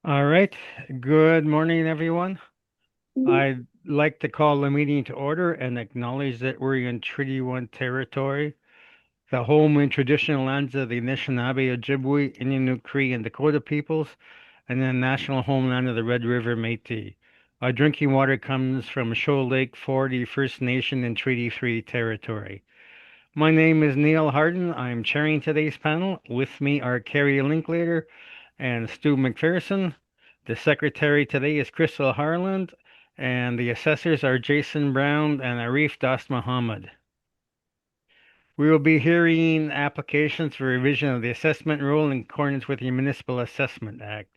All right. Good morning, everyone. I'd like to call the meeting to order and acknowledge that we're in Treaty 1 territory, the home and traditional lands of the Anishinaabe, Ojibwe, Innu, Cree, and Dakota peoples, and the national homeland of the Red River Métis. Our drinking water comes from Shoal Lake for the First Nation in Treaty 3 territory. My name is Neil Harden. I'm chairing today's panel. With me are Carrie Linklater and Stu McPherson. The secretary today is Crystal Harland, and the assessors are Jason Brown and Arif Das Muhammad. We will be hearing applications for revision of the assessment rule in accordance with the Municipal Assessment Act.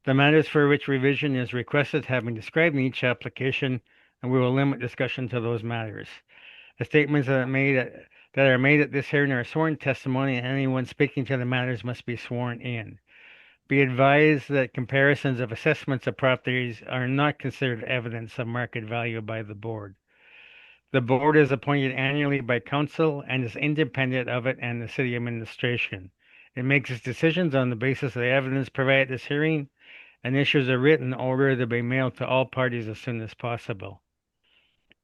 The matters for which revision is requested have been described in each application, and we will limit discussion to those matters. The statements that are made at this hearing are sworn testimony, and anyone speaking to the matters must be sworn in. Be advised that comparisons of assessments of properties are not considered evidence of market value by the board. The board is appointed annually by council and is independent of it and the city administration. It makes its decisions on the basis of the evidence provided at this hearing and issues a written order to be mailed to all parties as soon as possible.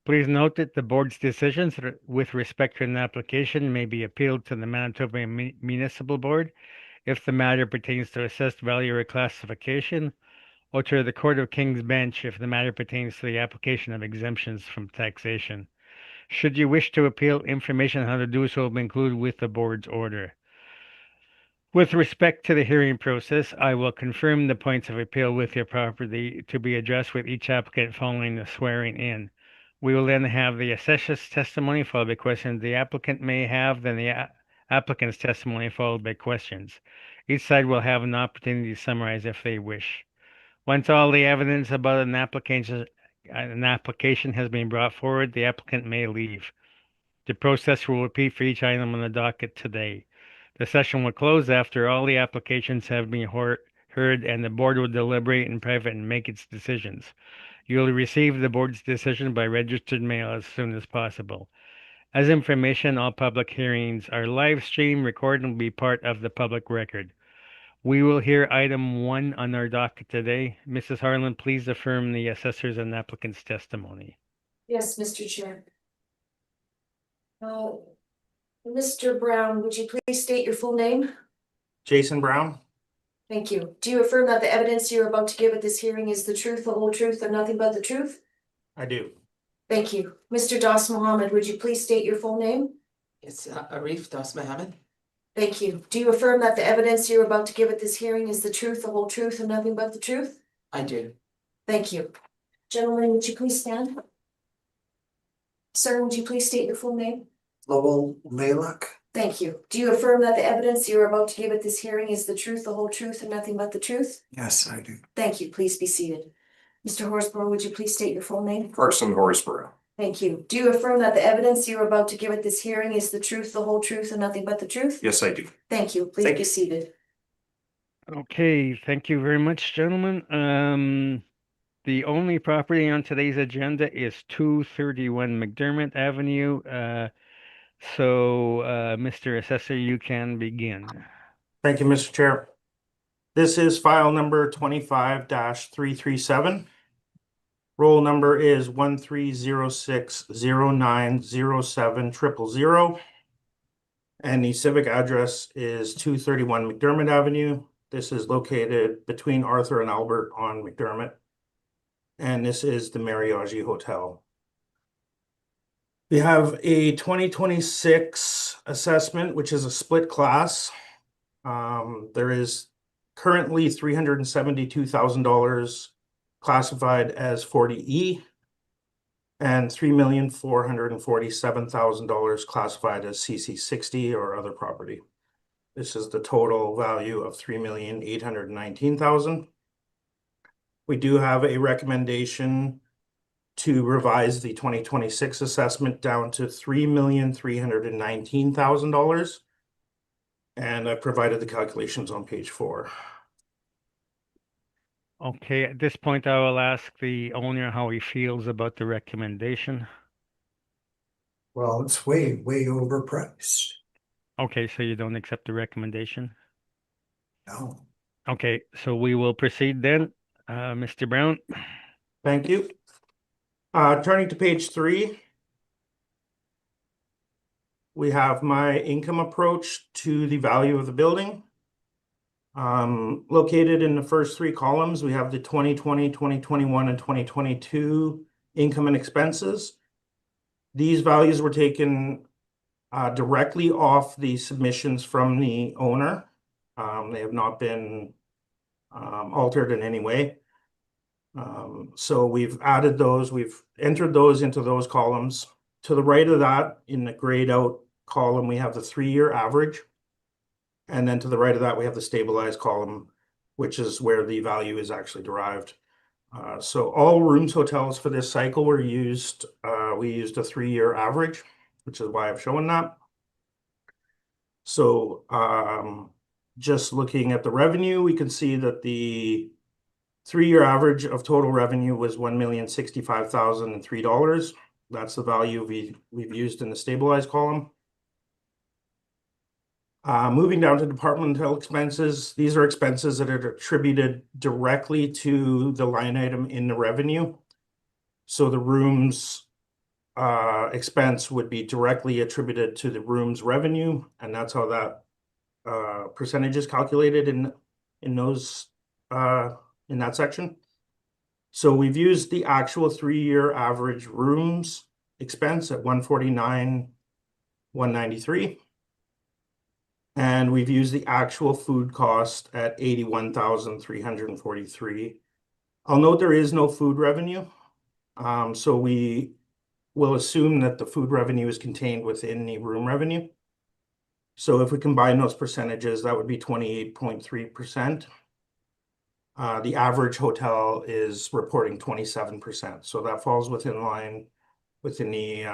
Please note that the board's decisions with respect to an application may be appealed to the Manitoba Municipal Board if the matter pertains to assessed value or classification, or to the Court of King's Bench if the matter pertains to the application of exemptions from taxation. Should you wish to appeal, information on how to do so will be included with the board's order. With respect to the hearing process, I will confirm the points of appeal with your property to be addressed with each applicant following the swearing in. We will then have the assessor's testimony followed by questions the applicant may have, then the applicant's testimony followed by questions. Each side will have an opportunity to summarize if they wish. Once all the evidence about an application has been brought forward, the applicant may leave. The process will repeat for each item on the docket today. The session will close after all the applications have been heard, and the board will deliberate in private and make its decisions. You will receive the board's decision by registered mail as soon as possible. As information, all public hearings are live streamed, recorded, and will be part of the public record. We will hear item 1 on our docket today. Mrs. Harlan, please affirm the assessor's and applicant's testimony. Yes, Mr. Chair. Uh, Mr. Brown, would you please state your full name? Jason Brown? Thank you. Do you affirm that the evidence you're about to give at this hearing is the truth, the whole truth, and nothing but the truth? I do. Thank you. Mr. Das Muhammad, would you please state your full name? It's Arif Das Mohammed. Thank you. Do you affirm that the evidence you're about to give at this hearing is the truth, the whole truth, and nothing but the truth? I do. Thank you. Gentlemen, would you please stand? Sir, would you please state your full name? Lowell Malak. Thank you. Do you affirm that the evidence you're about to give at this hearing is the truth, the whole truth, and nothing but the truth? Yes, I do. Thank you. Please be seated. Mr. Horsborough, would you please state your full name? Carson Horsborough. Thank you. Do you affirm that the evidence you're about to give at this hearing is the truth, the whole truth, and nothing but the truth? Yes, I do. Thank you. Please Thank be you. seated. Okay, thank you very much, gentlemen. The only property on today's agenda is 231 McDermott Avenue. Mr. Assessor, you can begin. Thank you, Mr. Chair. This is file number 25-337. Roll number is 1306090700. And the civic address is 231 McDermott Avenue. This is located between Arthur and Albert on McDermott. And this is the Mariage Hotel. We have a 2026 assessment, which is a split class. There is currently $372,000 classified as 40E and $3,447,000 classified as CC60 or other property. This is the total value of $3,819,000. We do have a recommendation to revise the 2026 assessment down to $3,319,000. And I provided the calculations on page 4. Okay, at this point, I will ask the owner how he feels about the recommendation. Well, it's way overpriced. Okay, so you don't accept the recommendation? No. Okay, so we will proceed then. Mr. Brown. Thank you. Turning to page 3, we have my income approach to the value of the building. Located in the first 3 columns, we have the 2020, 2021, and 2022 income and expenses. These values were taken directly off the submissions from the owner. They have not been altered in any way. So we've added those, we've entered those into those columns. To the right of that, in the grayed out column, we have the 3-year average. And then to the right of that, we have the stabilized column, which is where the value is actually derived. So all rooms hotels for this cycle were used, we used a 3-year average, which is why I've shown that. So just looking at the revenue, we can see that the 3-year average of total revenue was $1,065,003. That's the value we've used in the stabilized column. Moving down to departmental expenses, these are expenses that are attributed directly to the line item in the revenue. So the rooms expense would be directly attributed to the room's revenue, and that's how that percentage is calculated in those in that section. So we've used the actual 3-year average rooms expense at $149,193. And we've used the actual food cost at $81,343. I'll note there is no food revenue. So we will assume that the food revenue is contained within the room revenue. So if we combine those percentages, that would be 28.3%. The average hotel is reporting 27%. So that falls within line within the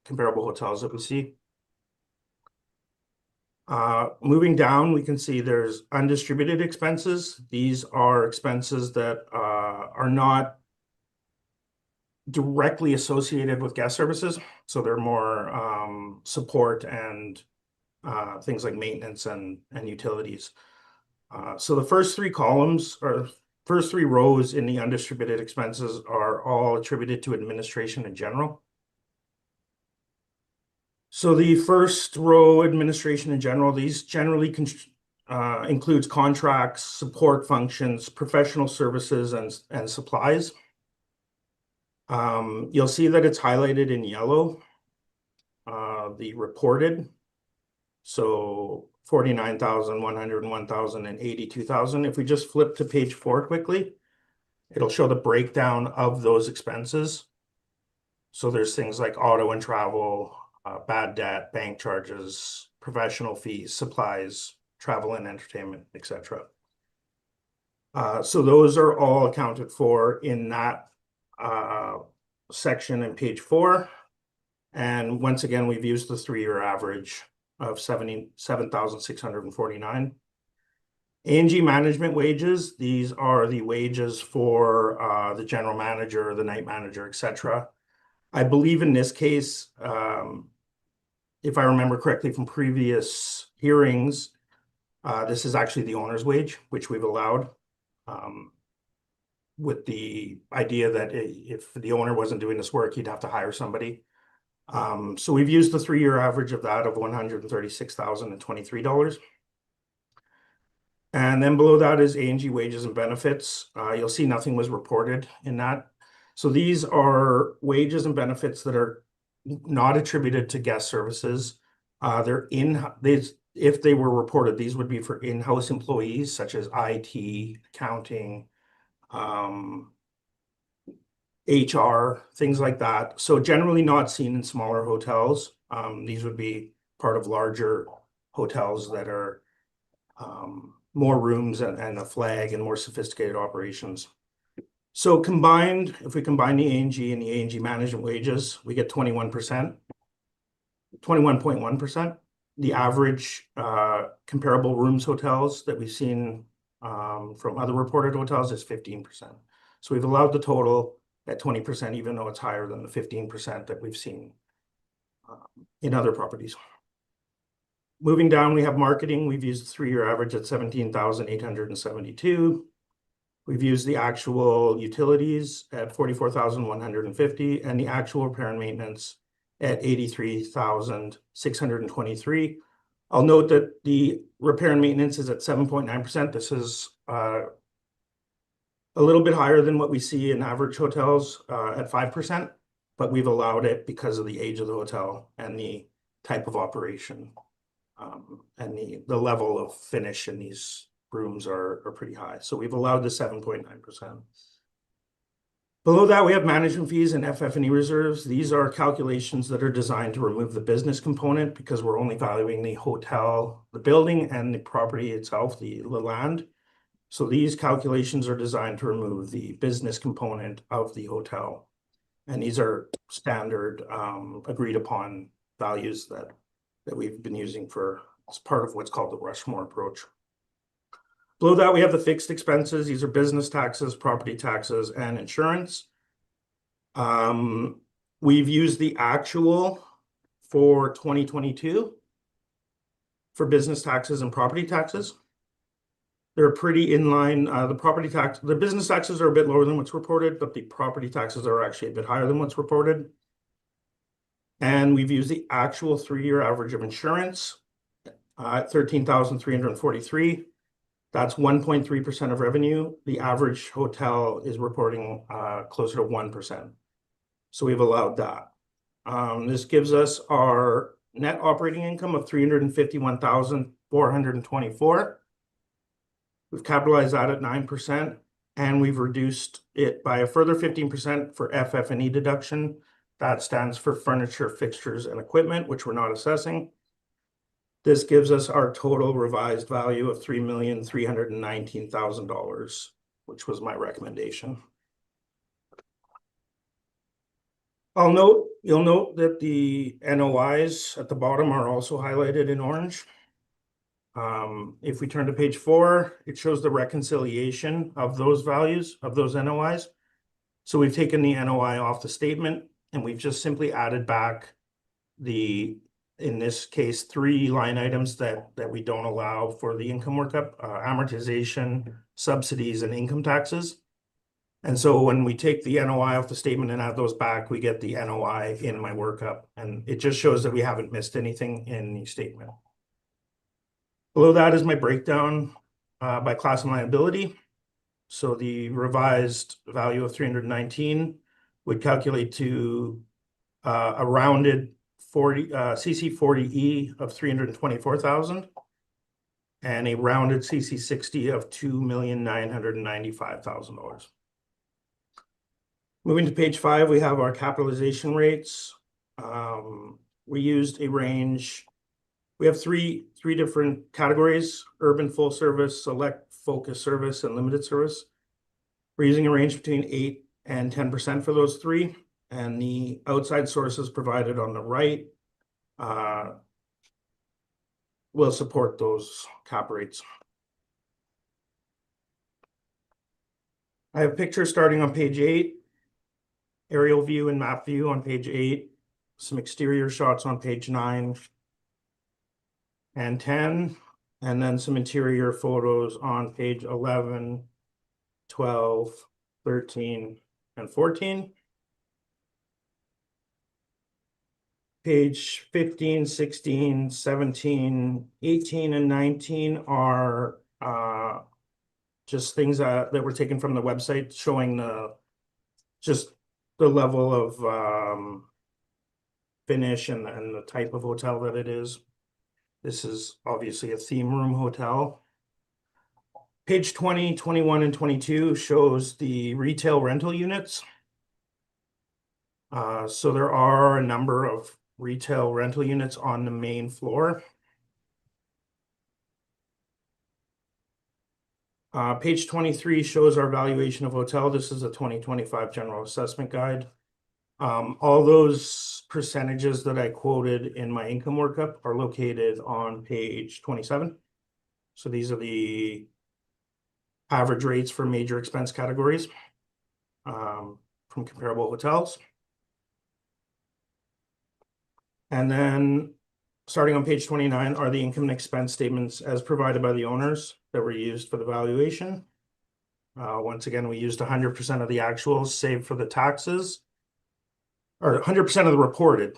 comparable hotels that we see. Moving down, we can see there's undistributed expenses. These are expenses that are not directly associated with guest services. So they're more support and things like maintenance and utilities. So the first 3 columns or first 3 rows in the undistributed expenses are all attributed to administration in general. So the first row, administration in general, these generally includes contracts, support functions, professional services, and supplies. You'll see that it's highlighted in yellow, the reported. So 49,000, 101,000, and 82,000. If we just flip to page 4 quickly, it'll show the breakdown of those expenses. So there's things like auto and travel, bad debt, bank charges, professional fees, supplies, travel and entertainment, etc. So those are all accounted for in that section in page 4. And once again, we've used the 3-year average of 77,649. A&G management wages, these are the wages for the general manager, the night manager, etc. I believe in this case, if I remember correctly from previous hearings, this is actually the owner's wage, which we've allowed, with the idea that if the owner wasn't doing this work, he'd have to hire somebody. So we've used the 3-year average of that of $136,023. And then below that is A&G wages and benefits. You'll see nothing was reported in that. So these are wages and benefits that are not attributed to guest services. If they were reported, these would be for in-house employees such as IT, accounting, HR, things like that. So generally not seen in smaller hotels. These would be part of larger hotels that are more rooms and a flag and more sophisticated operations. So combined, if we combine the A&G and the A&G management wages, we get 21.1%. The average comparable rooms hotels that we've seen from other reported hotels is 15%. So we've allowed the total at 20%, even though it's higher than the 15% that we've seen in other properties. Moving down, we have marketing. We've used the 3-year average at 17,872. We've used the actual utilities at 44,150 and the actual repair and maintenance at 83,623. I'll note that the repair and maintenance is at 7.9%. This is a little bit higher than what we see in average hotels at 5%, but we've allowed it because of the age of the hotel and the type of operation. And the level of finish in these rooms are pretty high. So we've allowed the 7.9%. Below that, we have management fees and FF&E reserves. These are calculations that are designed to remove the business component because we're only valuing the hotel, the building, and the property itself, the land. So these calculations are designed to remove the business component of the hotel. And these are standard agreed upon values that we've been using for as part of what's called the Rushmore approach. Below that, we have the fixed expenses. These are business taxes, property taxes, and insurance. We've used the actual for 2022 for business taxes and property taxes. They're pretty in line. The business taxes are a bit lower than what's reported, but the property taxes are actually a bit higher than what's reported. And we've used the actual 3-year average of insurance at 13,343. That's 1.3% of revenue. The average hotel is reporting closer to 1%. So we've allowed that. This gives us our net operating income of 351,424. We've capitalized that at 9%, and we've reduced it by a further 15% for FF&E deduction. That stands for furniture, fixtures, and equipment, which we're not assessing. This gives us our total revised value of $3,319,000, which was my recommendation. You'll note that the NOIs at the bottom are also highlighted in orange. If we turn to page 4, it shows the reconciliation of those values, of those NOIs. So we've taken the NOI off the statement, and we've just simply added back in this case, 3 line items that we don't allow for the income workup: amortization, subsidies, and income taxes. And so when we take the NOI off the statement and add those back, we get the NOI in my workup, and it just shows that we haven't missed anything in the statement. Below that is my breakdown by class and liability. So the revised value of 319 would calculate to a rounded CC40E of 324,000 and a rounded CC60 of $2,995,000. Moving to page 5, we have our capitalization rates. We used a range. We have three different categories: urban full service, select focus service, and limited service. We're using a range between 8 and 10% for those 3. And the outside sources provided on the right will support those cap rates. I have pictures starting on page 8, aerial view and map view on page 8, some exterior shots on page 9 and 10, and then some interior photos on page 11, 12, 13, and 14. Page 15, 16, 17, 18, and 19 are just things that were taken from the website, showing just the level of finish and the type of hotel that it is. This is obviously a theme room hotel. Page 20, 21, and 22 shows the retail rental units. So there are a number of retail rental units on the main floor. Page 23 shows our valuation of hotel. This is a 2025 general assessment guide. All those percentages that I quoted in my income workup are located on page 27. So these are the average rates for major expense categories from comparable hotels. And then starting on page 29 are the income and expense statements as provided by the owners that were used for the valuation. Once again, we used 100% of the actuals, save for the taxes, or 100% of the reported,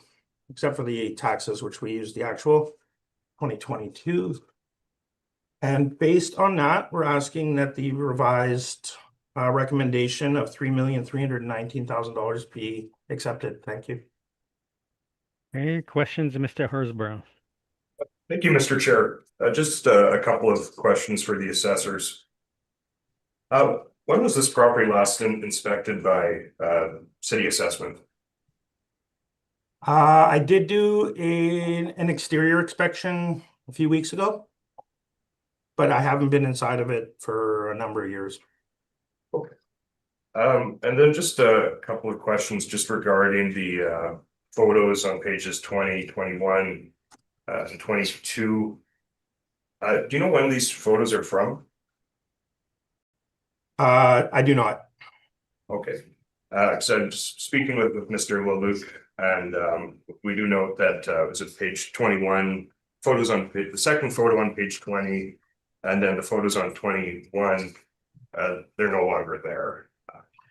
except for the taxes, which we used the actual 2022. And based on that, we're asking that the revised recommendation of $3,319,000 be accepted. Thank you. Any questions, Mr. Horsborough? Thank you, Mr. Chair. Just a couple of questions for the assessors. When was this property last inspected by city assessment? I did do an exterior inspection a few weeks ago, but I haven't been inside of it for a number of years. Okay. And then just a couple of questions just regarding the photos on pages 20, 21, and 22. Do you know when these photos are from? I do not. Okay. So I'm just speaking with Mr. Leluc, and we do note that was it page 21, photos on the second photo on page 20, and then the photos on 21, they're no longer there.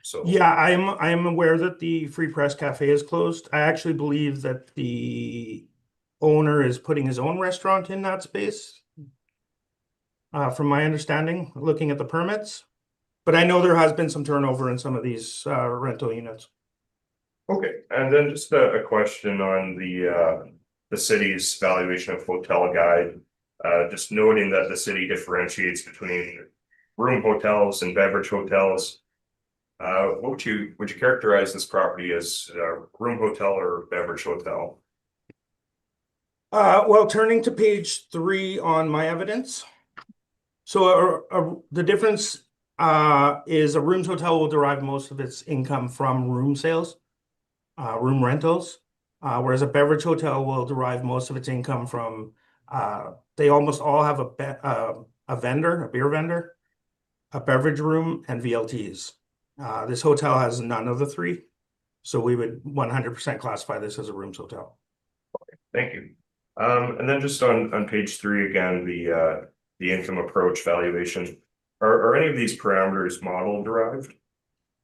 So Yeah, I'm aware that the Free Press Cafe is closed. I actually believe that the owner is putting his own restaurant in that space. From my understanding, looking at the permits. But I know there has been some turnover in some of these rental units. okay, and then just a question on the city's valuation of hotel guide. Just noting that the city differentiates between room hotels and beverage hotels. What would you characterize this property as, a room hotel or beverage hotel? Well, turning to page 3 on my evidence. So the difference is a rooms hotel will derive most of its income from room sales, room rentals, whereas a beverage hotel will derive most of its income from, they almost all have a vendor, a beer vendor, a beverage room, and VLTs. This hotel has none of the three, so we would 100% classify this as a rooms hotel. Thank you. And then just on page 3 again, the income approach valuation. Are any of these parameters model derived?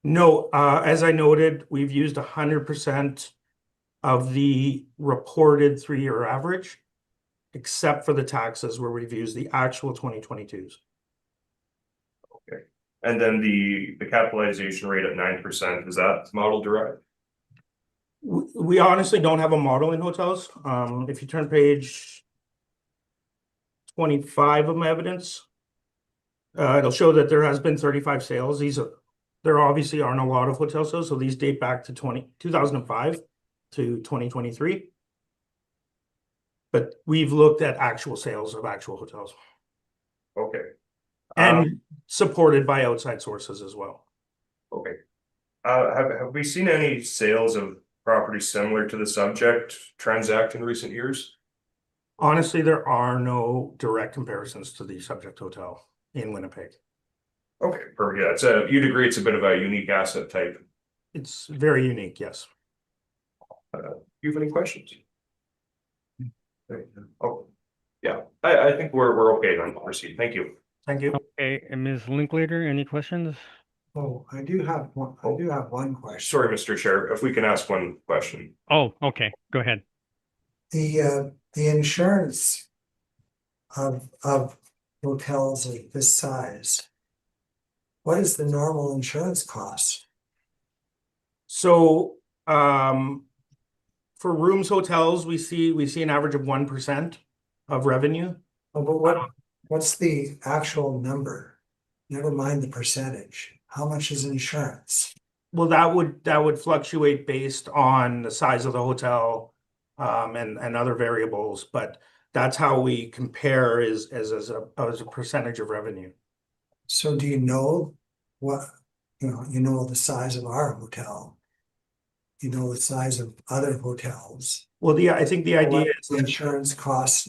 No, as I noted, we've used 100% of the reported 3-year average, except for the taxes where we've used the actual 2022s. Okay. And then the capitalization rate at 9%, is that model derived? We honestly don't have a model in hotels. If you turn page 25 of my evidence, it'll show that there has been 35 sales. There obviously aren't a lot of hotel sales, so these date back to 2005 to 2023. But we've looked at actual sales of actual hotels. Okay. And supported by outside sources as well. Okay. Have we seen any sales of properties similar to the subject transact in recent years? Honestly, there are no direct comparisons to the subject hotel in Winnipeg. Okay, perfect. Yeah, you'd agree it's a bit of a unique asset type. It's very unique, yes. Do you have any questions? Oh, yeah, I think we're okay on proceed. Thank you. Thank you. Okay, and Ms. Linklater, any questions? Oh, I do have one question. Sorry, Mr. Chair, if we can ask one question. Oh, okay, go ahead. The insurance of hotels of this size, what is the normal insurance cost? So, for rooms hotels, we see an average of 1% of revenue. Oh, but what's the actual number? Never mind the percentage. How much is insurance? Well, that would fluctuate based on the size of the hotel, and other variables, but that's how we compare as a percentage of revenue. So do you know what, you know the size of our hotel? You know the size of other hotels? Well, I think the idea What is the insurance cost,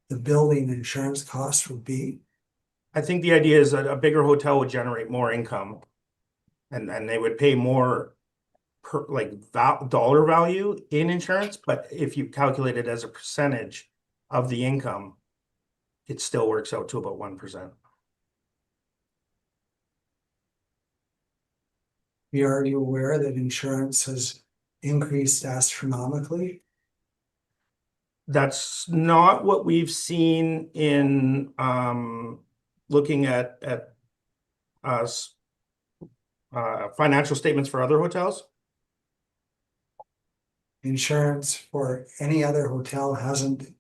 the building insurance cost would be? I think the idea is that a bigger hotel would generate more income, and they would pay more per like dollar value in insurance, but if you calculate it as a percentage of the income, it still works out to about 1%. Are you aware that insurance has increased astronomically? That's not what we've seen in looking at us financial statements for other hotels. Insurance for any other hotel hasn't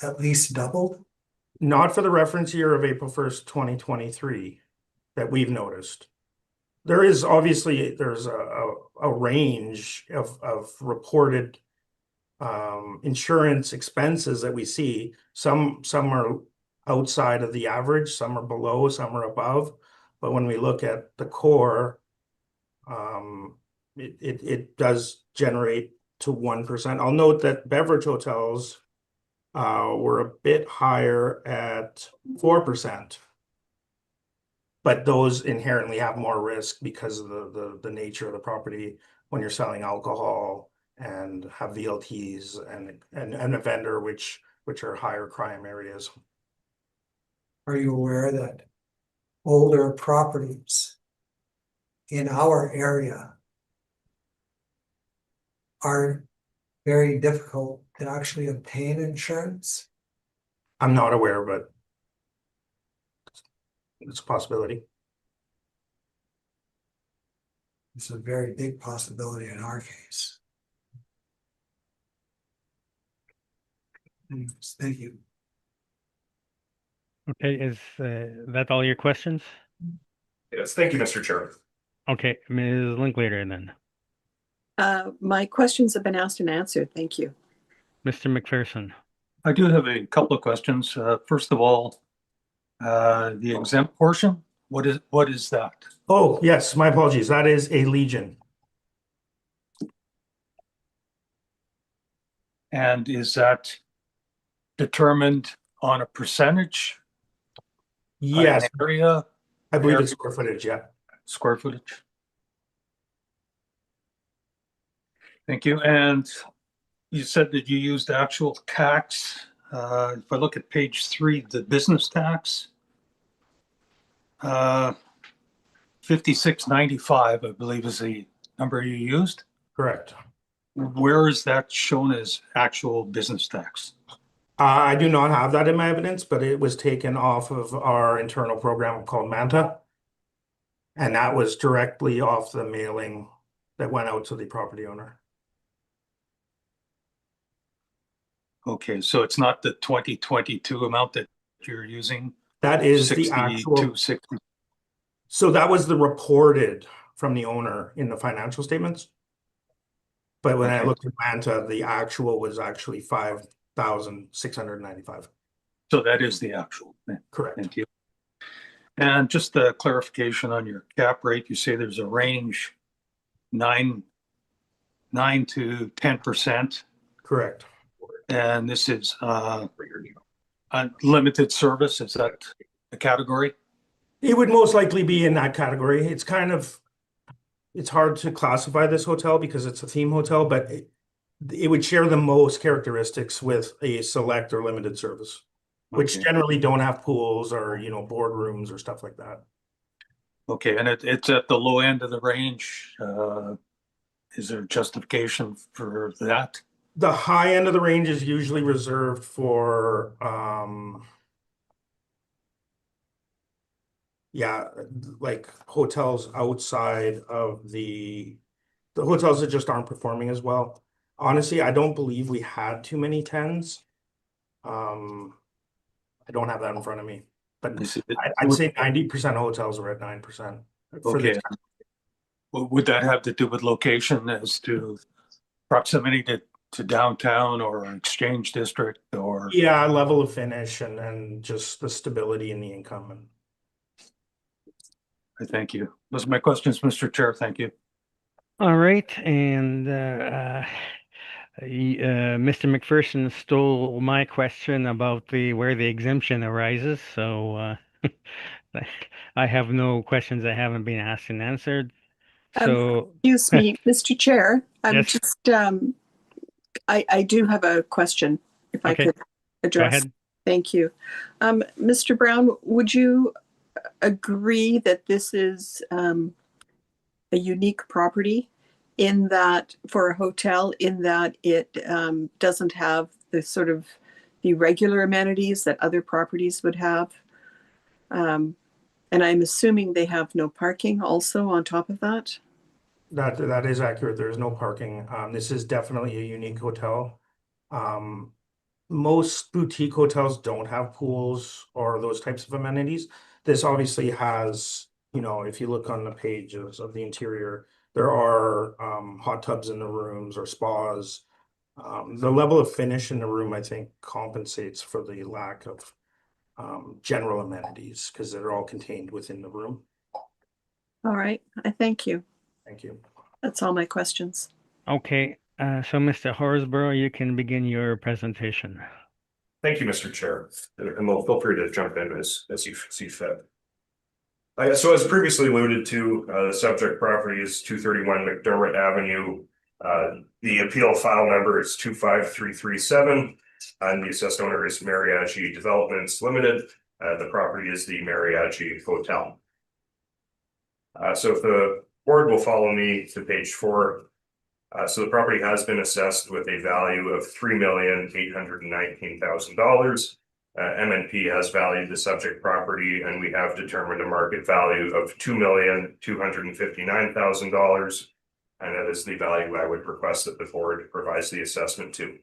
at least doubled? Not for the reference year of April 1st, 2023 that we've noticed. There is obviously there's a range of reported insurance expenses that we see. Some are outside of the average, some are below, some are above. But when we look at the core, it does generate to 1%. I'll note that beverage hotels were a bit higher at 4%. But those inherently have more risk because of the nature of the property when you're selling alcohol and have VLTs and a vendor which are higher crime areas. Are you aware that older properties in our area are very difficult to actually obtain insurance? I'm not aware, but it's a possibility. It's a very big possibility in our case. Anyways, thank you. Okay, is that all your questions? Yes, thank you, Mr. Chair. Okay, Ms. Linklater then. My questions have been asked and answered. Thank you. Mr. McPherson. I do have a couple of questions. First of all, the exempt portion, what is that? Oh, yes, my apologies. That is a Legion. And is that determined on a percentage? Yes, An area, I believe it's square footage, yeah. square footage? Thank you. And you said that you used actual tax. If I look at page 3, the business tax, 5695, I believe, is the number you used. Correct. Where is that shown as actual business tax? I do not have that in my evidence, but it was taken off of our internal program called Manta. And that was directly off the mailing that went out to the property owner. Okay, so it's not the 2022 amount that you're using? That is the actual. 6260. So that was the reported from the owner in the financial statements. But when I Okay. looked at Manta, the actual was actually 5,695. So that is the actual. Correct. Thank you. And just a clarification on your cap rate, you say there's a range 9 to 10%, Correct. and this is unlimited service. Is that a category? It would most likely be in that category. It's hard to classify this hotel because it's a theme hotel, but it would share the most characteristics with a select or limited service, which Okay. generally don't have pools or, boardrooms or stuff like that. Okay, and it's at the low end of the range. Is there justification for that? The high end of the range is usually reserved for, like hotels outside of the hotels that just aren't performing as well. Honestly, I don't believe we had too many 10s. I don't have that in front of me, but I'd say 90% of hotels were at 9%. Okay. Would that have to do with location as to proximity to downtown or exchange district or? Yeah, level of finish and just the stability in the income. Thank you. Those are my questions, Mr. Chair. Thank you. All right, and Mr. McPherson stole my question about where the exemption arises, so I have no questions that haven't been asked and answered. So, Excuse me, Mr. Chair, I'm Yes. just, I do have a question, if I Okay, could go address. ahead. Thank you. Mr. Brown, would you agree that this is a unique property in that, for a hotel, in that it doesn't have the sort of the regular amenities that other properties would have? And I'm assuming they have no parking also on top of that? That is accurate. There is no parking. This is definitely a unique hotel. Most boutique hotels don't have pools or those types of amenities. This obviously has, if you look on the pages of the interior, there are hot tubs in the rooms or spas. The level of finish in the room, I think, compensates for the lack of general amenities because they're all contained within the room. All right, I thank you. Thank you. That's all my questions. Okay, so Mr. Horsborough, you can begin your presentation. Thank you, Mr. Chair, and we'll feel free to jump in as you see fit. So as previously alluded to, the subject property is 231 McDermott Avenue. The appeal file number is 25337, and the assessed owner is Mariachi Developments Limited. The property is the Mariachi Hotel. So if the board will follow me to page 4. So the property has been assessed with a value of $3,819,000. MNP has valued the subject property, and we have determined a market value of $2,259,000. And that is the value I would request that the board provides the assessment to.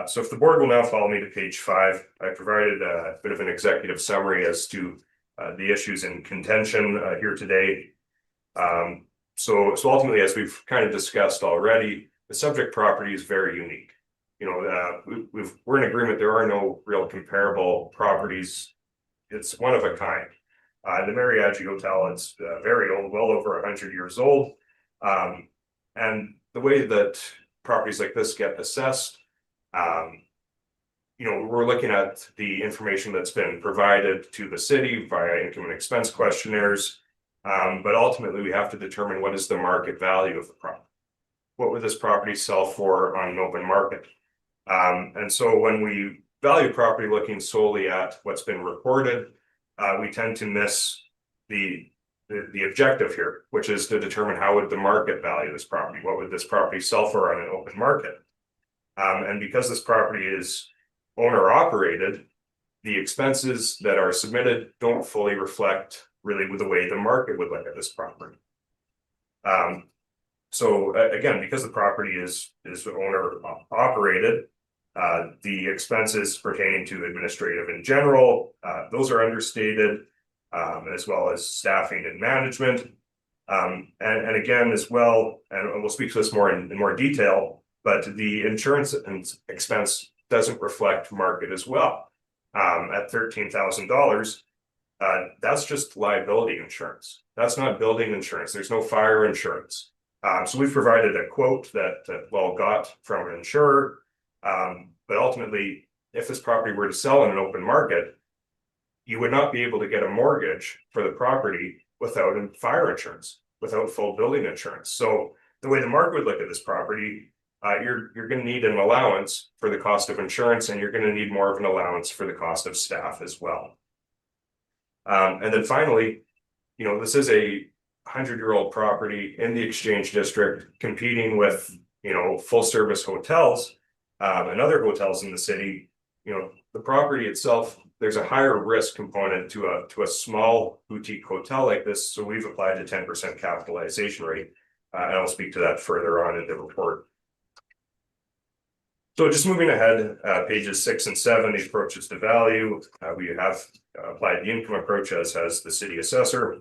So if the board will now follow me to page 5, I provided a bit of an executive summary as to the issues in contention here today. So ultimately, as we've kind of discussed already, the subject property is very unique. We're in agreement. There are no real comparable properties. It's one of a kind. The Mariachi Hotel is very old, well over 100 years old. And the way that properties like this get assessed, we're looking at the information that's been provided to the city via income and expense questionnaires. But ultimately, we have to determine what is the market value of the property. What would this property sell for on an open market? And so when we value property looking solely at what's been reported, we tend to miss the objective here, which is to determine how would the market value this property? What would this property sell for on an open market? And because this property is owner operated, the expenses that are submitted don't fully reflect really with the way the market would look at this property. So again, because the property is owner operated, the expenses pertaining to administrative in general, those are understated, as well as staffing and management. And again, as well, and we'll speak to this more in more detail, but the insurance and expense doesn't reflect market as well. At $13,000, that's just liability insurance. That's not building insurance. There's no fire insurance. So we've provided a quote that got from an insurer. But ultimately, if this property were to sell in an open market, you would not be able to get a mortgage for the property without fire insurance, without full building insurance. So the way the market would look at this property, you're going to need an allowance for the cost of insurance, and you're going to need more of an allowance for the cost of staff as well. And then finally, this is a 100-year-old property in the Exchange District competing with, full service hotels and other hotels in the city. The property itself, there's a higher risk component to a small boutique hotel like this. So we've applied a 10% capitalization rate. And I'll speak to that further on in the report. So just moving ahead, pages 6 and 7, the approaches to value. We have applied the income approach as has the city assessor.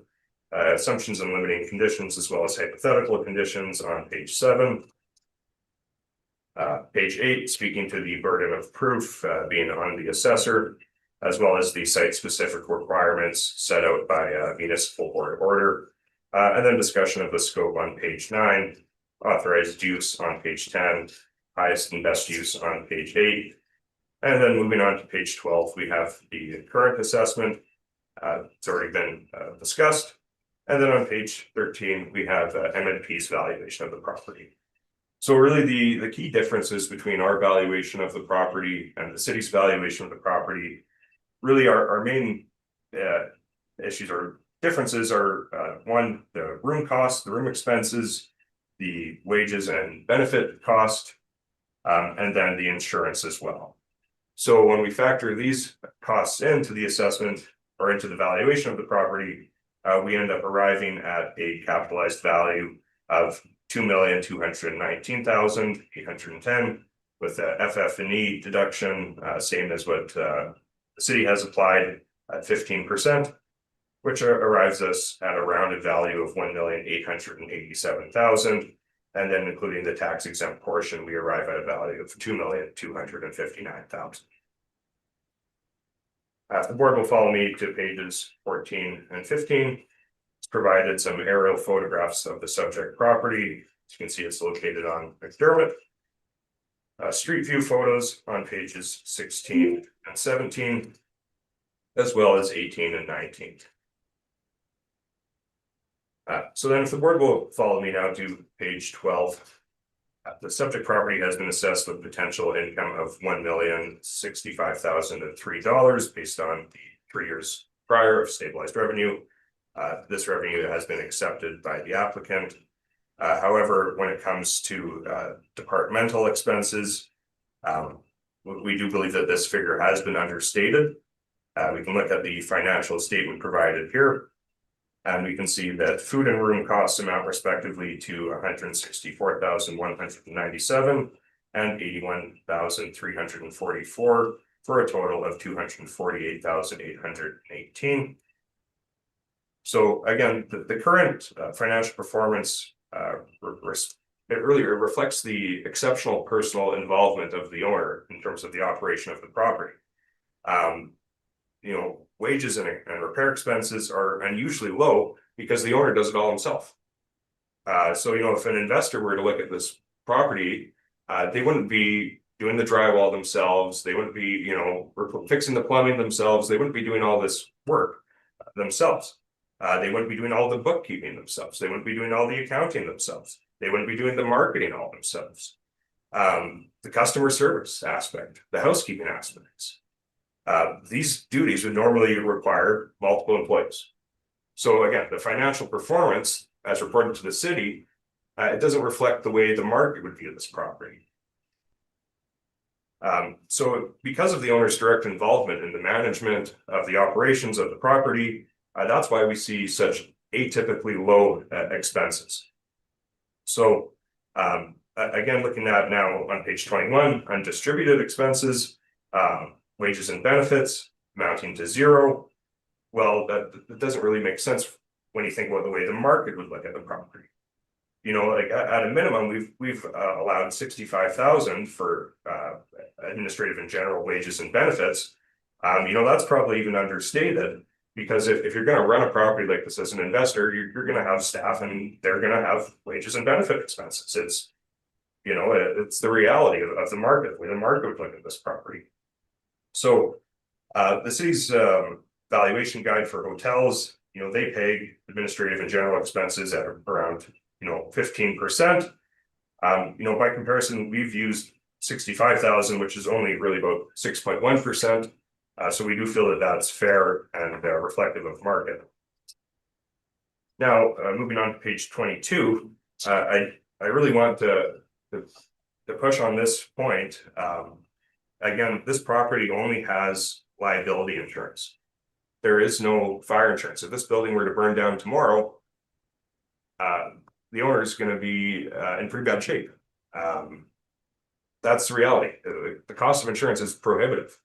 Assumptions and limiting conditions, as well as hypothetical conditions on page 7. Page 8, speaking to the burden of proof being on the assessor, as well as the site-specific requirements set out by municipal board order. And then discussion of the scope on page 9, authorized use on page 10, highest and best use on page 8. And then moving on to page 12, we have the current assessment. It's already been discussed. And then on page 13, we have M&P's valuation of the property. So really the key differences between our valuation of the property and the city's valuation of the property, really our main issues or differences are one, the room cost, the room expenses, the wages and benefit cost, and then the insurance as well. So when we factor these costs into the assessment or into the valuation of the property, we end up arriving at a capitalized value of $2,219,810 with the FF&E deduction, same as what the city has applied at 15%, which arrives us at a rounded value of $1,887,000. And then including the tax exempt portion, we arrive at a value of $2,259,000. The board will follow me to pages 14 and 15. It's provided some aerial photographs of the subject property. As you can see, it's located on McDermott. Street view photos on pages 16 and 17, as well as 18 and 19. So then if the board will follow me now to page 12, the subject property has been assessed with potential income of $1,065,003 based on the 3 years prior of stabilized revenue. This revenue has been accepted by the applicant. However, when it comes to departmental expenses, we do believe that this figure has been understated. We can look at the financial statement provided here, and we can see that food and room costs amount respectively to $164,197 and $81,344 for a total of $248,818. So again, the current financial performance it really reflects the exceptional personal involvement of the owner in terms of the operation of the property. Wages and repair expenses are unusually low because the owner does it all himself. So if an investor were to look at this property, they wouldn't be doing the drywall themselves. They wouldn't be, fixing the plumbing themselves. They wouldn't be doing all this work themselves. They wouldn't be doing all the bookkeeping themselves. They wouldn't be doing all the accounting themselves. They wouldn't be doing the marketing all themselves. The customer service aspect, the housekeeping aspects. These duties would normally require multiple employees. So again, the financial performance as reported to the city, it doesn't reflect the way the market would view this property. So because of the owner's direct involvement in the management of the operations of the property, that's why we see such atypically low expenses. So again, looking at now on page 21, undistributed expenses, wages and benefits amounting to $0. Well, that doesn't really make sense when you think about the way the market would look at the property. Like at a minimum, we've allowed $65,000 for administrative and general wages and benefits. That's probably even understated, because if you're going to run a property like this as an investor, you're going to have staff and they're going to have wages and benefit expenses. It's the reality of the market, the way the market would look at this property. So the city's valuation guide for hotels, they pay administrative and general expenses at around 15%. By comparison, we've used 65,000, which is only really about 6.1%. So we do feel that that's fair and reflective of market. Now, moving on to page 22, I really want to push on this point. Again, this property only has liability insurance. There is no fire insurance. If this building were to burn down tomorrow, the owner is going to be in pretty bad shape. That's the reality. The cost of insurance is prohibitive.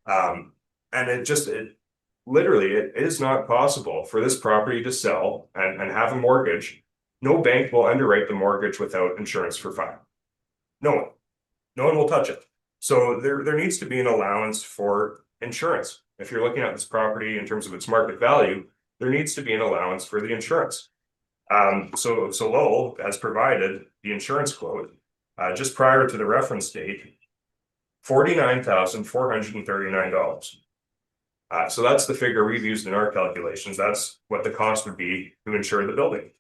And it literally is not possible for this property to sell and have a mortgage. No bank will underwrite the mortgage without insurance for fire. No one will touch it. So there needs to be an allowance for insurance. If you're looking at this property in terms of its market value, there needs to be an allowance for the insurance. So Lowell has provided the insurance quote just prior to the reference date, $49,439. So that's the figure we've used in our calculations. That's what the cost would be to insure the building.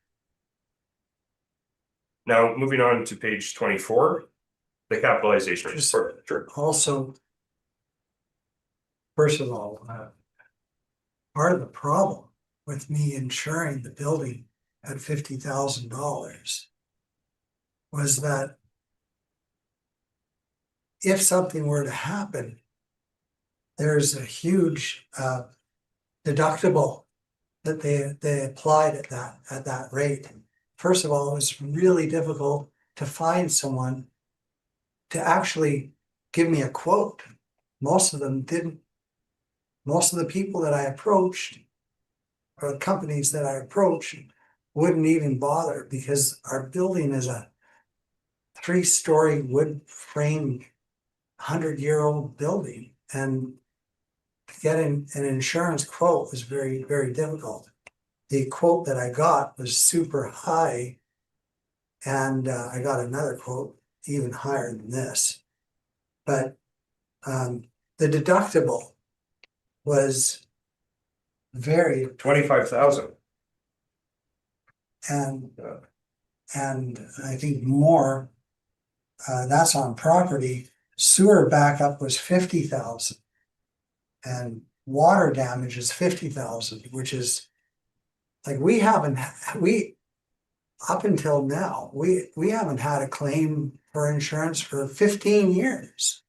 Now, moving on to page 24, the capitalization. Just- Sure. Also, first of all, part of the problem with me insuring the building at $50,000 was that if something were to happen, there's a huge deductible that they applied at that rate. First of all, it was really difficult to find someone to actually give me a quote. Most of them didn't. Most of the people that I approached, or the companies that I approached, wouldn't even bother, because our building is a 3-story wood frame 100-year-old building, and to get an insurance quote was very, very difficult. The quote that I got was super high, and I got another quote even higher than this. But the deductible was very, 25,000. and I think more. That's on property. Sewer backup was 50,000, and water damage is 50,000, which is like up until now we haven't had a claim for insurance for 15 years,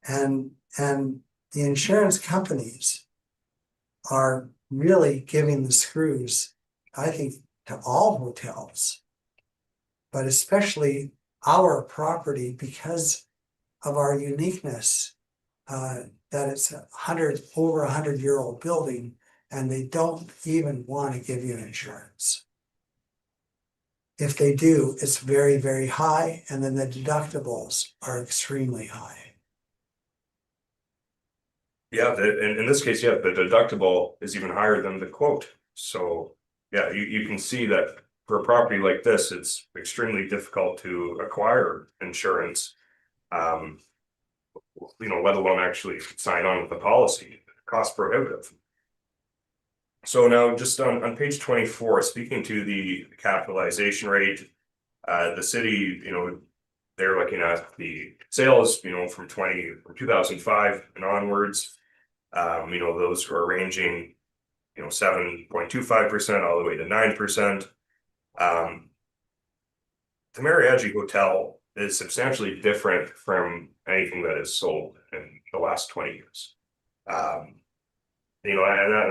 and the insurance companies are really giving the screws, I think, to all hotels, but especially our property, because of our uniqueness, that it's over 100-year-old building, and they don't even want to give you insurance. If they do, it's very, very high, and then the deductibles are extremely high. Yeah, in this case, yeah, the deductible is even higher than the quote. So yeah, you can see that for a property like this, it's extremely difficult to acquire insurance. Let alone actually sign on with the policy. Cost prohibitive. So now just on page 24, speaking to the capitalization rate, the city, they're looking at the sales, from 2005 and onwards. Those who are ranging, 7.25% all the way to 9%. The Mariachi Hotel is substantially different from anything that is sold in the last 20 years. And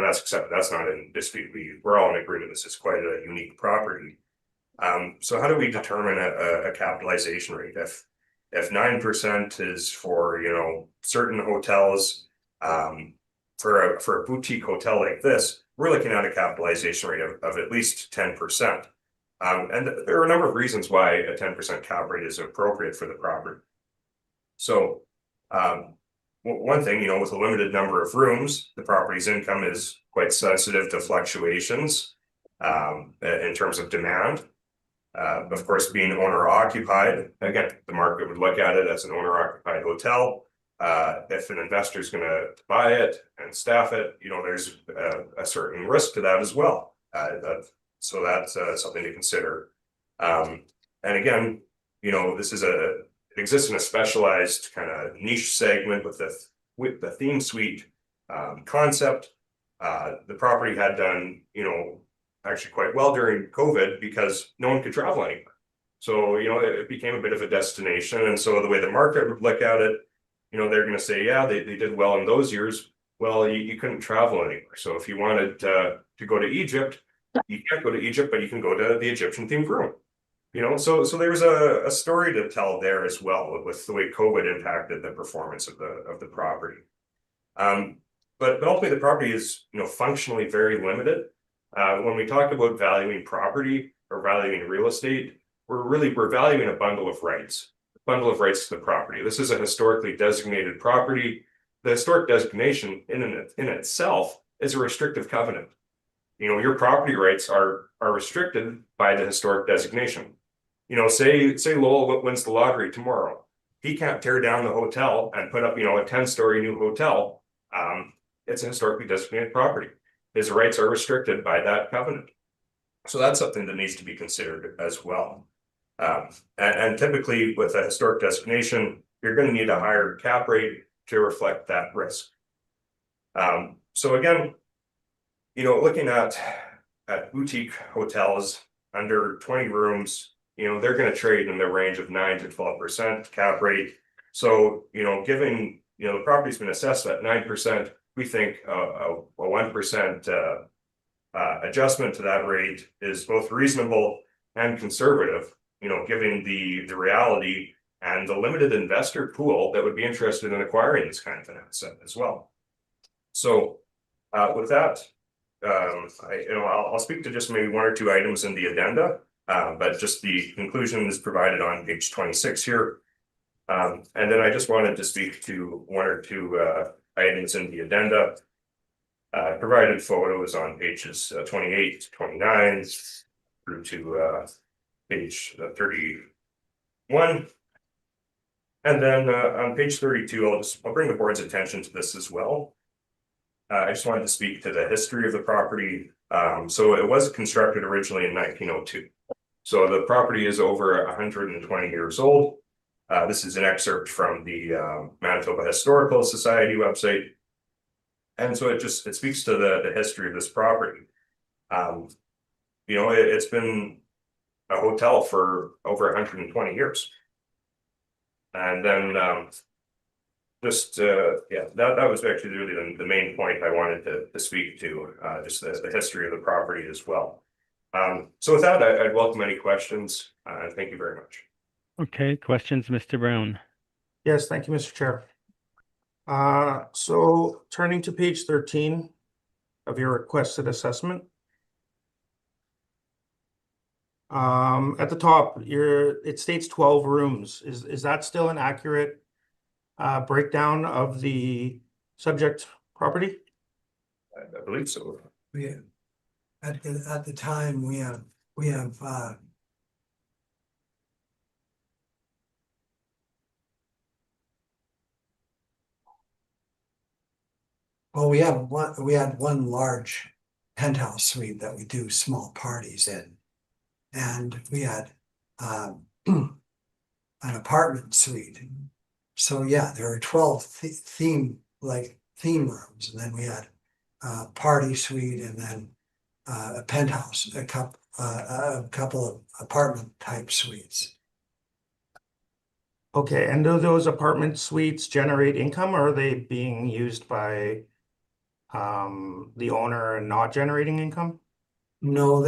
that's accepted. That's not in dispute. We're all in agreement. This is quite a unique property. So how do we determine a capitalization rate? If 9% is for certain hotels, for a boutique hotel like this, we're looking at a capitalization rate of at least 10%. And there are a number of reasons why a 10% cap rate is appropriate for the property. So one thing, with a limited number of rooms, the property's income is quite sensitive to fluctuations in terms of demand. Of course, being owner occupied, again, the market would look at it as an owner occupied hotel. If an investor is going to buy it and staff it, there's a certain risk to that as well. So that's something to consider. And again, this is it exists in a specialized kind of niche segment with the theme suite concept. The property had done, actually quite well during COVID because no one could travel anywhere. So, it became a bit of a destination. And so the way the market would look at it, they're going to say, yeah, they did well in those years. Well, you couldn't travel anywhere. So if you wanted to go to Egypt, you can't go to Egypt, but you can go to the Egyptian themed room. So there's a story to tell there as well with the way COVID impacted the performance of the property. But ultimately the property is functionally very limited. When we talk about valuing property or valuing real estate, we're valuing a bundle of rights to the property. This is a historically designated property. The historic designation in itself is a restrictive covenant. Your property rights are restricted by the historic designation. Say Lowell wins the lottery tomorrow. He can't tear down the hotel and put up, a 10-story new hotel. it's a historically designated property. His rights are restricted by that covenant. So that's something that needs to be considered as well. And typically with a historic designation, you're going to need a higher cap rate to reflect that risk. So again, looking at boutique hotels under 20 rooms, they're going to trade in the range of 9 to 12% cap rate. So, given, the property's been assessed at 9%, we think a 1% adjustment to that rate is both reasonable and conservative, given the reality and the limited investor pool that would be interested in acquiring this kind of an asset as well. So with that, I'll speak to just maybe one or two items in the addenda, but just the conclusion is provided on page 26 here. And then I just wanted to speak to one or two items in the addenda. Provided photos on pages 28 to 29 through to page 31. And then on page 32, I'll bring the board's attention to this as well. I just wanted to speak to the history of the property. So it was constructed originally in 1902. So the property is over 120 years old. This is an excerpt from the Manitoba Historical Society website. And so it speaks to the history of this property. It's been a hotel for over 120 years. And then that was actually really the main point I wanted to speak to, just the history of the property as well. So with that, I'd welcome any questions. Thank you very much. Okay, questions, Mr. Brown? Yes, thank you, Mr. Chair. So turning to page 13 of your requested assessment. At the top, it states 12 rooms. Is that still an accurate breakdown of the subject property? I believe so. At the time, we have well, we had one large penthouse suite that we do small parties in. And we had an apartment suite. So yeah, there are 12 theme rooms, and then we had a party suite, and then a penthouse, a couple of apartment type suites. Okay, and do those apartment suites generate income, or are they being used by the owner and not generating income? No,